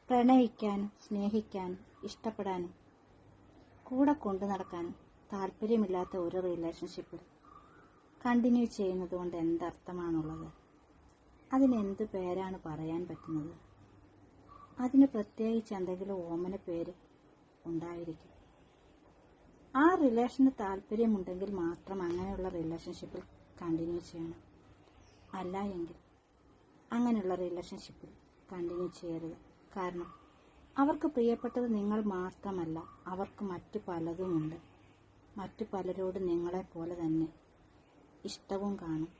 പ്രണയിക്കാനും സ്നേഹിക്കാനും ഇഷ്ടപ്പെടാനും കൂടെ കൊണ്ടു നടക്കാനും താല്പര്യമില്ലാത്ത ഒരു റിലേഷൻഷിപ്പിൽ കണ്ടിന്യൂ ചെയ്യുന്നത് കൊണ്ട് എന്തർത്ഥമാണുള്ളത്? അതിനെന്ത് പേരാണ് പറയാൻ പറ്റുന്നത്? അതിന് പ്രത്യേകിച്ച് എന്തെങ്കിലും ഓമന പേര് ഉണ്ടായിരിക്കും. ആ റിലേഷന് താല്പര്യമുണ്ടെങ്കിൽ മാത്രം അങ്ങനെയുള്ള റിലേഷൻഷിപ്പിൽ കണ്ടിന്യൂ ചെയ്യണം. അല്ല എങ്കിൽ അങ്ങനെയുള്ള റിലേഷൻഷിപ്പിൽ കണ്ടിന്യൂ ചെയ്യരുത്. കാരണം അവർക്ക് പ്രിയപ്പെട്ടത് നിങ്ങൾ മാത്രമല്ല, അവർക്ക് മറ്റു പലതുമുണ്ട്. മറ്റു പലരോട് നിങ്ങളെപ്പോലെ തന്നെ ഇഷ്ടവും കാണും.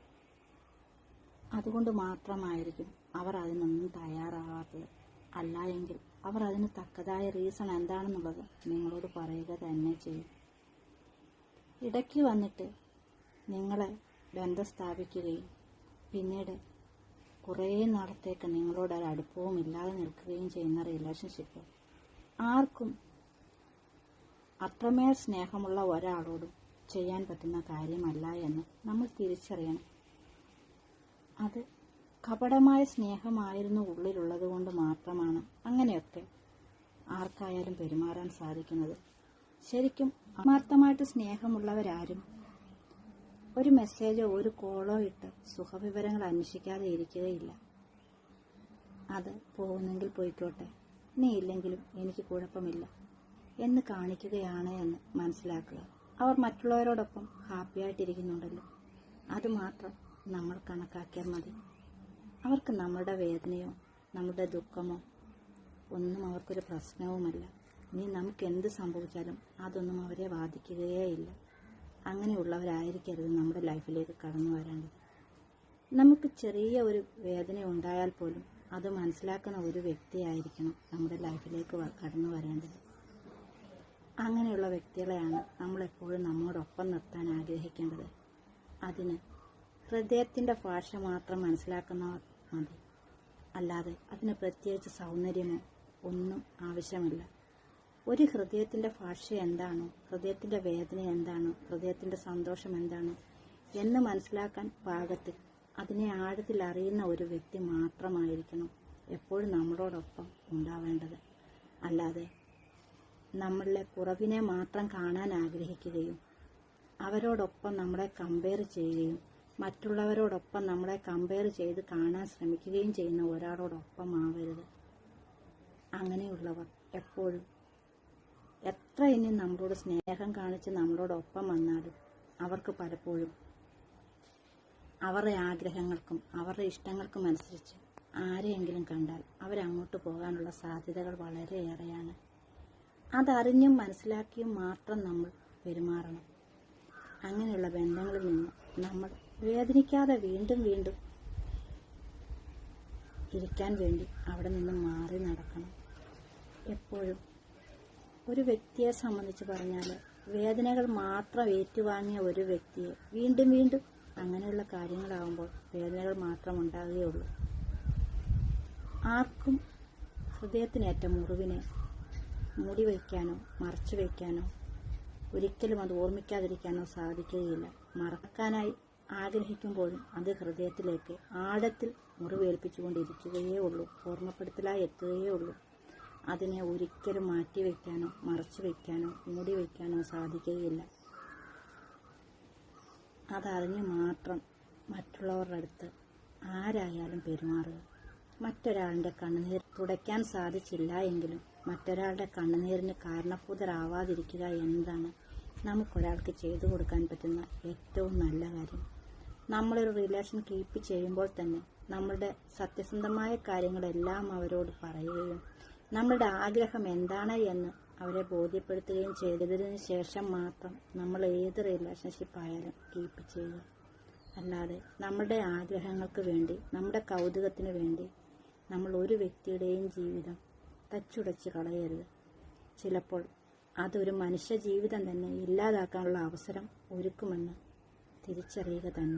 അതുകൊണ്ട് മാത്രമായിരിക്കും അവർ അതിനൊന്നും തയ്യാറാവാത്തത്. അല്ല എങ്കിൽ അവർ അതിന് തക്കതായ റീസൺ എന്താണെന്നുള്ളത് നിങ്ങളോട് പറയുക തന്നെ ചെയ്യും. ഇടയ്ക്ക് വന്നിട്ട് നിങ്ങളെ ബന്ധം സ്ഥാപിക്കുകയും പിന്നീട് കുറേ നാളത്തേക്ക് നിങ്ങളോട് ഒരു അടുപ്പവും ഇല്ലാതെ നിൽക്കുകയും ചെയ്യുന്ന റിലേഷൻഷിപ്പ് ആർക്കും അത്രമേൽ സ്നേഹമുള്ള ഒരാളോടും ചെയ്യാൻ പറ്റുന്ന കാര്യമല്ല എന്ന് നമ്മൾ തിരിച്ചറിയണം. അത് കപടമായ സ്നേഹമായിരുന്നു ഉള്ളിലുള്ളത് കൊണ്ട് മാത്രമാണ് അങ്ങനെയൊക്കെ ആർക്കായാലും പെരുമാറാൻ സാധിക്കുന്നത്. ശരിക്കും ആത്മാർത്ഥമായിട്ട് സ്നേഹമുള്ളവരാരും ഒരു മെസ്സേജോ ഒരു കോളോ ഇട്ട് സുഖവിവരങ്ങൾ അന്വേഷിക്കാതെ ഇരിക്കുകയില്ല. അത് പോകുന്നെങ്കിൽ പോയിക്കോട്ടെ, നീ ഇല്ലെങ്കിലും എനിക്ക് കുഴപ്പമില്ല എന്ന് കാണിക്കുകയാണ് എന്ന് മനസ്സിലാക്കുക. അവർ മറ്റുള്ളവരോടൊപ്പം ഹാപ്പിയായിട്ടിരിക്കുന്നുണ്ടല്ലോ, അതുമാത്രം നമ്മൾ കണക്കാക്കിയാൽ മതി. അവർക്ക് നമ്മുടെ വേദനയോ നമ്മുടെ ദുഃഖമോ ഒന്നും അവർക്കൊരു പ്രശ്നവുമല്ല. ഇനി നമുക്ക് എന്ത് സംഭവിച്ചാലും അതൊന്നും അവരെ ബാധിക്കുകയേ ഇല്ല. അങ്ങനെയുള്ളവരായിരിക്കരുത് നമ്മുടെ ലൈഫിലേക്ക് കടന്നു വരേണ്ടത്. നമുക്ക് ചെറിയ ഒരു വേദന ഉണ്ടായാൽ പോലും അത് മനസ്സിലാക്കുന്ന ഒരു വ്യക്തിയായിരിക്കണം നമ്മുടെ ലൈഫിലേക്ക് കടന്നു വരേണ്ടത്. അങ്ങനെയുള്ള വ്യക്തികളെയാണ് നമ്മളെപ്പോഴും നമ്മോടൊപ്പം നിർത്താൻ ആഗ്രഹിക്കേണ്ടത്. അതിന് ഹൃദയത്തിൻ്റെ ഭാഷ മാത്രം മനസ്സിലാക്കുന്നവർ മതി. അല്ലാതെ അതിന് പ്രത്യേകിച്ച് സൗന്ദര്യമോ ഒന്നും ആവശ്യമില്ല. ഒരു ഹൃദയത്തിൻ്റെ ഭാഷ എന്താണോ, ഹൃദയത്തിൻ്റെ വേദന എന്താണോ, ഹൃദയത്തിൻ്റെ സന്തോഷം എന്താണോ എന്ന് മനസ്സിലാക്കാൻ പാകത്തിൽ അതിനെ ആഴത്തിൽ അറിയുന്ന ഒരു വ്യക്തി മാത്രമായിരിക്കണം എപ്പോഴും നമ്മളോടൊപ്പം ഉണ്ടാവേണ്ടത്. അല്ലാതെ നമ്മളിലെ കുറവിനെ മാത്രം കാണാൻ ആഗ്രഹിക്കുകയും അവരോടൊപ്പം നമ്മളെ കമ്പയർ ചെയ്യുകയും മറ്റുള്ളവരോടൊപ്പം നമ്മളെ കമ്പയർ ചെയ്ത് കാണാൻ ശ്രമിക്കുകയും ചെയ്യുന്ന ഒരാളോടൊപ്പം ആവരുത്. അങ്ങനെയുള്ളവർ എപ്പോഴും എത്ര ഇനി നമ്മളോട് സ്നേഹം കാണിച്ച് നമ്മളോടൊപ്പം വന്നാലും അവർക്ക് പലപ്പോഴും അവരുടെ ആഗ്രഹങ്ങൾക്കും അവരുടെ ഇഷ്ടങ്ങൾക്കും അനുസരിച്ച് ആരെയെങ്കിലും കണ്ടാൽ അവരങ്ങോട്ട് പോകാനുള്ള സാധ്യതകൾ വളരെയേറെയാണ്. അതറിഞ്ഞും മനസ്സിലാക്കിയും മാത്രം നമ്മൾ പെരുമാറണം. അങ്ങനെയുള്ള ബന്ധങ്ങളിൽ നിന്ന് നമ്മൾ വേദനിക്കാതെ വീണ്ടും വീണ്ടും ഇരിക്കാൻ വേണ്ടി അവിടെ നിന്ന് മാറി നടക്കണം. എപ്പോഴും ഒരു വ്യക്തിയെ സംബന്ധിച്ച് പറഞ്ഞാൽ വേദനകൾ മാത്രം ഏറ്റുവാങ്ങിയ ഒരു വ്യക്തിയെ വീണ്ടും വീണ്ടും അങ്ങനെയുള്ള കാര്യങ്ങളാകുമ്പോൾ വേദനകൾ മാത്രം ഉണ്ടാകുകയുള്ളൂ. ആർക്കും ഹൃദയത്തിനേറ്റ മുറിവിനെ മൂടി വയ്ക്കാനോ മറച്ചു വയ്ക്കാനോ ഒരിക്കലും അത് ഓർമ്മിക്കാതിരിക്കാനോ സാധിക്കുകയില്ല. മറക്കാനായി ആഗ്രഹിക്കുമ്പോഴും അത് ഹൃദയത്തിലേക്ക് ആഴത്തിൽ മുറിവേൽപ്പിച്ചുകൊണ്ടിരിക്കുകയേ ഉള്ളൂ, ഓർമ്മപ്പെടുത്തലായി എത്തുകയേ ഉള്ളൂ. അതിനെ ഒരിക്കലും മാറ്റിവെക്കാനോ മറച്ചു വയ്ക്കാനോ മൂടി വയ്ക്കാനോ സാധിക്കുകയില്ല. അതറിഞ്ഞ് മാത്രം മറ്റുള്ളവരുടെ അടുത്ത് ആരായാലും പെരുമാറുക. മറ്റൊരാളുടെ കണ്ണുനീർ തുടയ്ക്കാൻ സാധിച്ചില്ല എങ്കിലും മറ്റൊരാളുടെ കണ്ണുനീരിന് കാരണഭൂതരാവാതിരിക്കുക എന്നതാണ് നമുക്കൊരാൾക്ക് ചെയ്തു കൊടുക്കാൻ പറ്റുന്ന ഏറ്റവും നല്ല കാര്യം. നമ്മളൊരു റിലേഷൻ കീപ്പ് ചെയ്യുമ്പോൾ തന്നെ നമ്മളുടെ സത്യസന്ധമായ കാര്യങ്ങളെല്ലാം അവരോട് പറയുകയും നമ്മളുടെ ആഗ്രഹം എന്താണ് എന്ന് അവരെ ബോധ്യപ്പെടുത്തുകയും ചെയ്തതിന് ശേഷം മാത്രം നമ്മൾ ഏത് റിലേഷൻഷിപ്പ് ആയാലും കീപ്പ് ചെയ്യുക. അല്ലാതെ നമ്മുടെ ആഗ്രഹങ്ങൾക്ക് വേണ്ടി നമ്മുടെ കൗതുകത്തിന് വേണ്ടി നമ്മൾ ഒരു വ്യക്തിയുടെയും ജീവിതം തച്ചുടച്ച് കളയരുത്. ചിലപ്പോൾ അതൊരു മനുഷ്യ ജീവിതം തന്നെ ഇല്ലാതാക്കാനുള്ള അവസരം ഒരുക്കുമെന്ന് തിരിച്ചറിയുക തന്നെ.